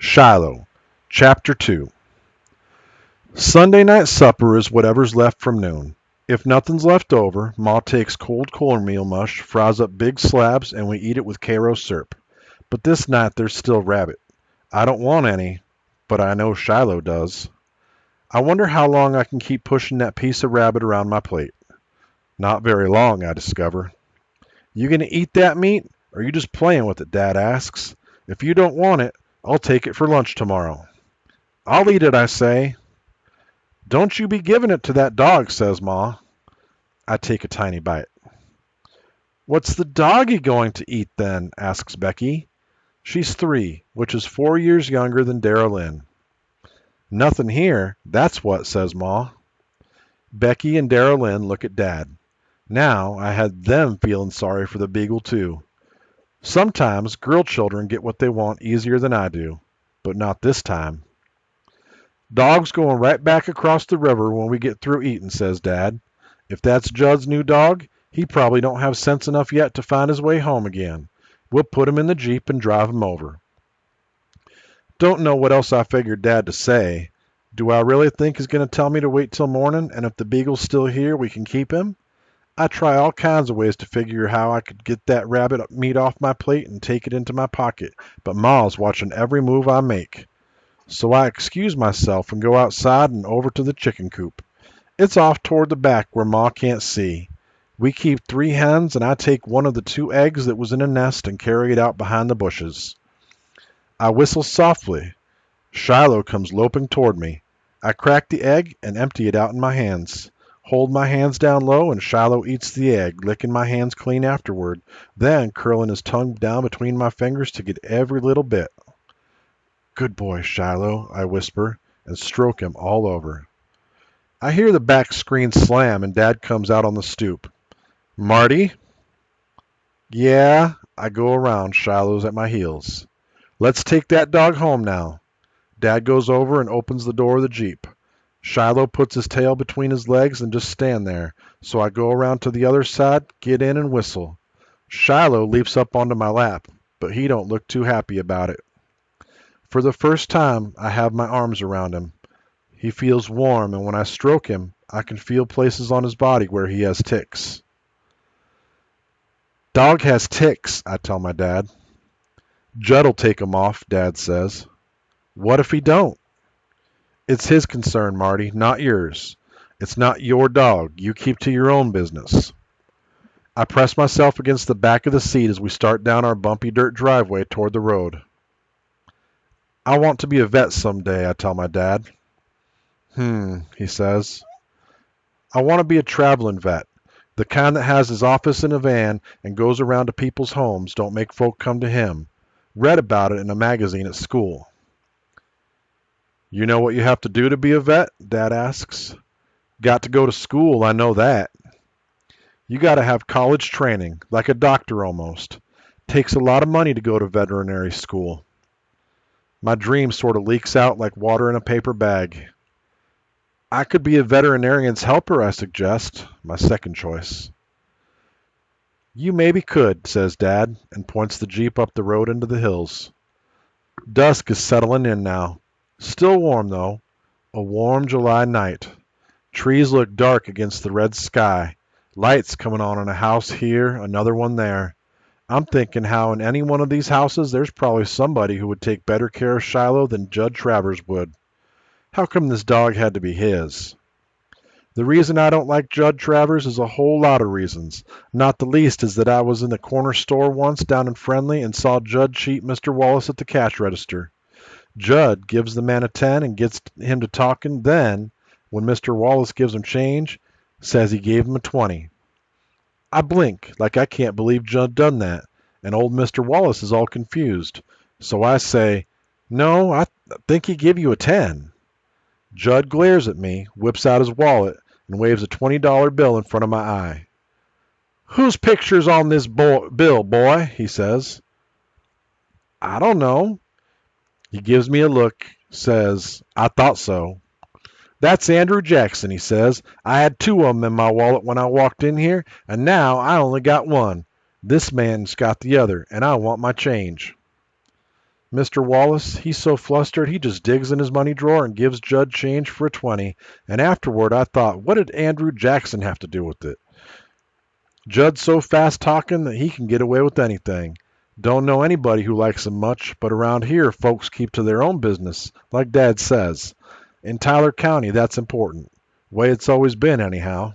Shiloh, Chapter 2. Sunday night supper is whatever's left from noon. If nothing's left over, Ma takes cold cornmeal mush, fries up big slabs, and we eat it with Karo syrup. But this night there's still rabbit. I don't want any, but I know Shiloh does. I wonder how long I can keep pushing that piece of rabbit around my plate. Not very long, I discover. You gonna eat that meat, or are you just playing with it, Dad asks. If you don't want it, I'll take it for lunch tomorrow. I'll eat it, I say. Don't you be giving it to that dog, says Ma. I take a tiny bite. What's the doggy going to eat then? Asks Becky. She's 3, which is 4 years younger than Dara Lynn. Nothing here, that's what, says Ma. Becky and Dara Lynn look at Dad. Now I had them feeling sorry for the beagle too. Sometimes girl children get what they want easier than I do, but not this time. Dog's going right back across the river when we get through eating, says Dad. If that's Judd's new dog, he probably don't have sense enough yet to find his way home again. We'll put him in the Jeep and drive him over. Don't know what else I figured Dad to say. Do I really think he's going to tell me to wait till morning, and if the beagle's still here, we can keep him? I try all kinds of ways to figure how I could get that rabbit meat off my plate and take it into my pocket, but Ma's watching every move I make. So I excuse myself and go outside and over to the chicken coop. It's off toward the back where Ma can't see. We keep 3 hens, and I take one of the 2 eggs that was in a nest and carry it out behind the bushes. I whistle softly. Shiloh comes loping toward me. I crack the egg and empty it out in my hands. Hold my hands down low, and Shiloh eats the egg, licking my hands clean afterward, then curling his tongue down between my fingers to get every little bit. Good boy, Shiloh, I whisper, and stroke him all over. I hear the back screen slam, and Dad comes out on the stoop. Marty? Yeah, I go around. Shiloh's at my heels. Let's take that dog home now. Dad goes over and opens the door of the Jeep. Shiloh puts his tail between his legs and just stand there, so I go around to the other side, get in, and whistle. Shiloh leaps up onto my lap, but he don't look too happy about it. For the first time, I have my arms around him. He feels warm, and when I stroke him, I can feel places on his body where he has ticks. Dog has ticks, I tell my dad. Judd'll take 'em off, Dad says. What if he don't? It's his concern, Marty, not yours. It's not your dog. You keep to your own business. I press myself against the back of the seat as we start down our bumpy dirt driveway toward the road. I want to be a vet someday, I tell my dad. He says. I want to be a traveling vet, the kind that has his office in a van and goes around to people's homes, don't make folk come to him. Read about it in a magazine at school. You know what you have to do to be a vet? Dad asks. Got to go to school, I know that. You got to have college training, like a doctor almost. Takes a lot of money to go to veterinary school. My dream sort of leaks out like water in a paper bag. I could be a veterinarian's helper, I suggest, my second choice. You maybe could, says Dad, and points the Jeep up the road into the hills. Dusk is settling in now. Still warm, though. A warm July night. Trees look dark against the red sky. Lights coming on in a house here, another one there. I'm thinking how in any one of these houses there's probably somebody who would take better care of Shiloh than Judd Travers would. How come this dog had to be his? The reason I don't like Judd Travers is a whole lot of reasons. Not the least is that I was in the corner store once down in Friendly and saw Judd cheat Mr. Wallace at the cash register. Judd gives the man a 10 and gets him to talking, then, when Mr. Wallace gives him change, says he gave him a 20. I blink, like I can't believe Judd done that, and old Mr. Wallace is all confused. So I say, no, I think he gave you a 10. Judd glares at me, whips out his wallet, and waves a $20 bill in front of my eye. Whose picture's on this bill, boy? He says. I don't know. He gives me a look, says, I thought so. That's Andrew Jackson, he says. I had 2 of them in my wallet when I walked in here, and now I only got 1. This man's got the other, and I want my change. Mr. Wallace, he's so flustered he just digs in his money drawer and gives Judd change for a 20, and afterward I thought, what did Andrew Jackson have to do with it? Judd's so fast talking that he can get away with anything. Don't know anybody who likes him much, but around here folks keep to their own business, like Dad says. In Tyler County, that's important. Way it's always been, anyhow.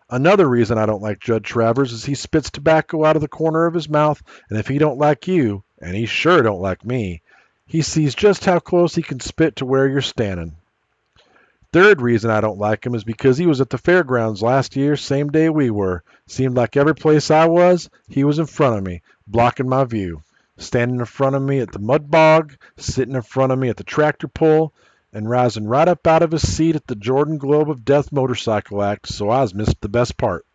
Another reason I don't like Judd Travers is he spits tobacco out of the corner of his mouth, and if he don't like you, and he sure don't like me, he sees just how close he can spit to where you're standing. Third reason I don't like him is because he was at the fairgrounds last year, same day we were. Seemed like every place I was, he was in front of me, blocking my view. Standing in front of me at the mud bog, sitting in front of me at the tractor pull, and rising right up out of his seat at the Jordan Globe of Death motorcycle act, so I was missed the best part.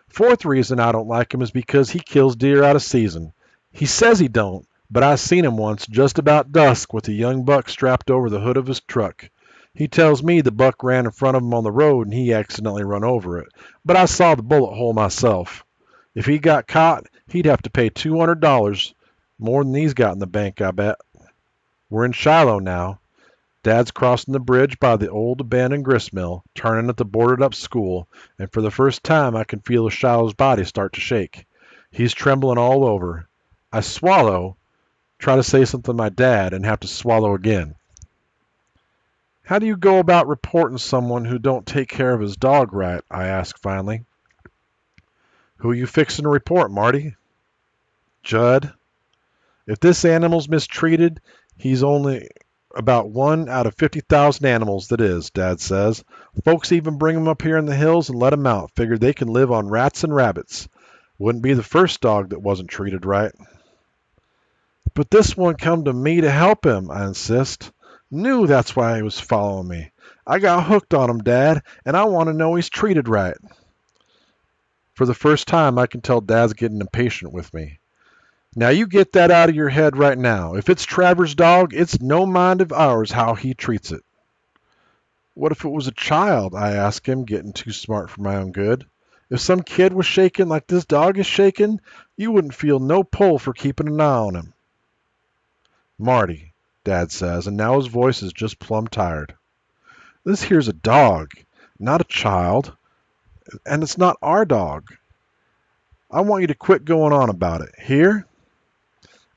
Fourth reason I don't like him is because he kills deer out of season. He says he don't, but I seen him once just about dusk with a young buck strapped over the hood of his truck. He tells me the buck ran in front of him on the road and he accidentally run over it, but I saw the bullet hole myself. If he got caught, he'd have to pay $200, more than he's got in the bank, I bet. We're in Shiloh now. Dad's crossing the bridge by the old abandoned gristmill, turning at the boarded-up school, and for the first time I can feel Shiloh's body start to shake. He's trembling all over. I swallow, try to say something to my dad, and have to swallow again. How do you go about reporting someone who don't take care of his dog right? I ask finally. Who you fixing to report, Marty? Judd. If this animal's mistreated, he's only about 1 out of 50,000 animals that is, Dad says. Folks even bring him up here in the hills and let him out, figured they can live on rats and rabbits. Wouldn't be the first dog that wasn't treated right. But this one come to me to help him, I insist. Knew that's why he was following me. I got hooked on him, Dad, and I want to know he's treated right. For the first time, I can tell Dad's getting impatient with me. Now you get that out of your head right now. If it's Travers' dog, it's no mind of ours how he treats it. What if it was a child? I ask him, getting too smart for my own good. If some kid was shaking like this dog is shaking, you wouldn't feel no pull for keeping an eye on him. Marty, Dad says, and now his voice is just plumb tired. This here's a dog, not a child, and it's not our dog. I want you to quit going on about it. Hear?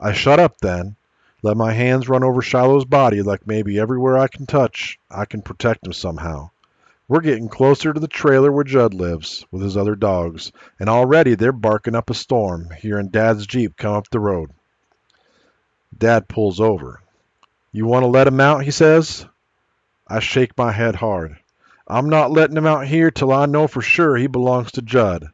I shut up then, let my hands run over Shiloh's body like maybe everywhere I can touch, I can protect him somehow. We're getting closer to the trailer where Judd lives, with his other dogs, and already they're barking up a storm, hearing Dad's Jeep come up the road. Dad pulls over. You want to let him out, he says. I shake my head hard. I'm not letting him out here till I know for sure he belongs to Judd.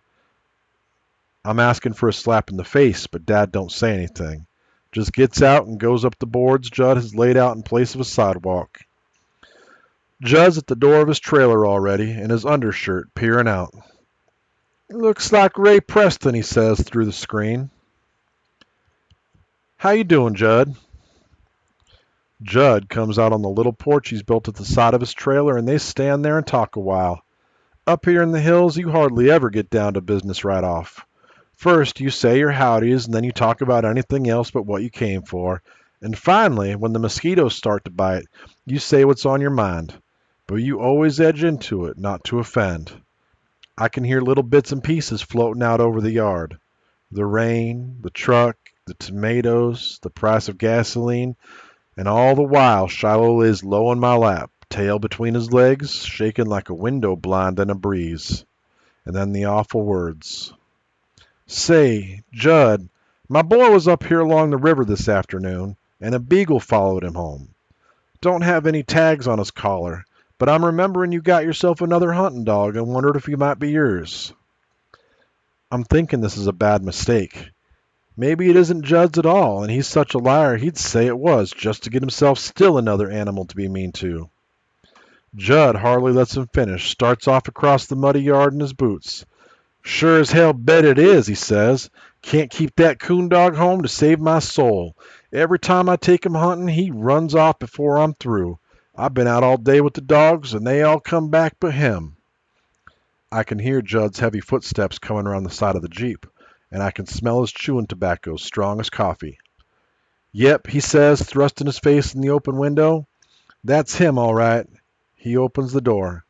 I'm asking for a slap in the face, but Dad don't say anything. Just gets out and goes up the boards Judd has laid out in place of a sidewalk. Judd's at the door of his trailer already, in his undershirt, peering out. Looks like Ray Preston, he says through the screen. How you doing, Judd? Judd comes out on the little porch he's built at the side of his trailer, and they stand there and talk a while. Up here in the hills, you hardly ever get down to business right off. First, you say your howdies, and then you talk about anything else but what you came for. And finally, when the mosquitoes start to bite, you say what's on your mind. But you always edge into it, not to offend. I can hear little bits and pieces floating out over the yard. The rain, the truck, the tomatoes, the price of gasoline, and all the while Shiloh lays low on my lap, tail between his legs, shaking like a window blind in a breeze. And then the awful words. Say, Judd, my boy was up here along the river this afternoon, and a beagle followed him home. Don't have any tags on his collar, but I'm remembering you got yourself another hunting dog and wondered if he might be yours. I'm thinking this is a bad mistake. Maybe it isn't Judd's at all, and he's such a liar he'd say it was just to get himself still another animal to be mean to. Judd hardly lets him finish, starts off across the muddy yard in his boots. Sure as hell bet it is, he says. Can't keep that coon dog home to save my soul. Every time I take him hunting, he runs off before I'm through. I've been out all day with the dogs, and they all come back but him. I can hear Judd's heavy footsteps coming around the side of the Jeep, and I can smell his chewing tobacco strong as coffee. Yep, he says, thrusting his face in the open window. That's him, all right. He opens the door.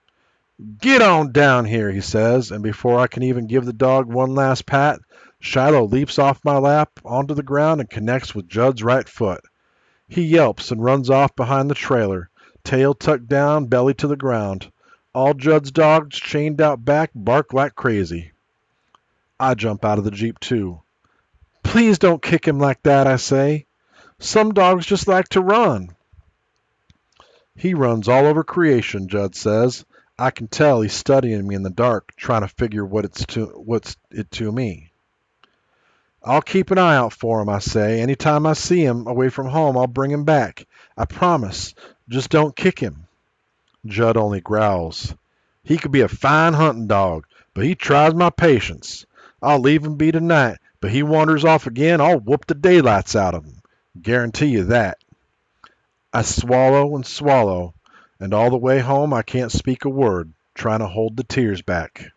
Get on down here, he says, and before I can even give the dog one last pat, Shiloh leaps off my lap onto the ground and connects with Judd's right foot. He yelps and runs off behind the trailer, tail tucked down, belly to the ground. All Judd's dogs chained out back bark like crazy. I jump out of the Jeep too. Please don't kick him like that, I say. Some dogs just like to run. He runs all over creation, Judd says. I can tell he's studying me in the dark, trying to figure what's it to me. I'll keep an eye out for him, I say. Anytime I see him away from home, I'll bring him back. I promise. Just don't kick him. Judd only growls. He could be a fine hunting dog, but he tries my patience. I'll leave him be tonight, but he wanders off again, I'll whoop the daylights out of him. Guarantee you that. I swallow and swallow, and all the way home I can't speak a word, trying to hold the tears back.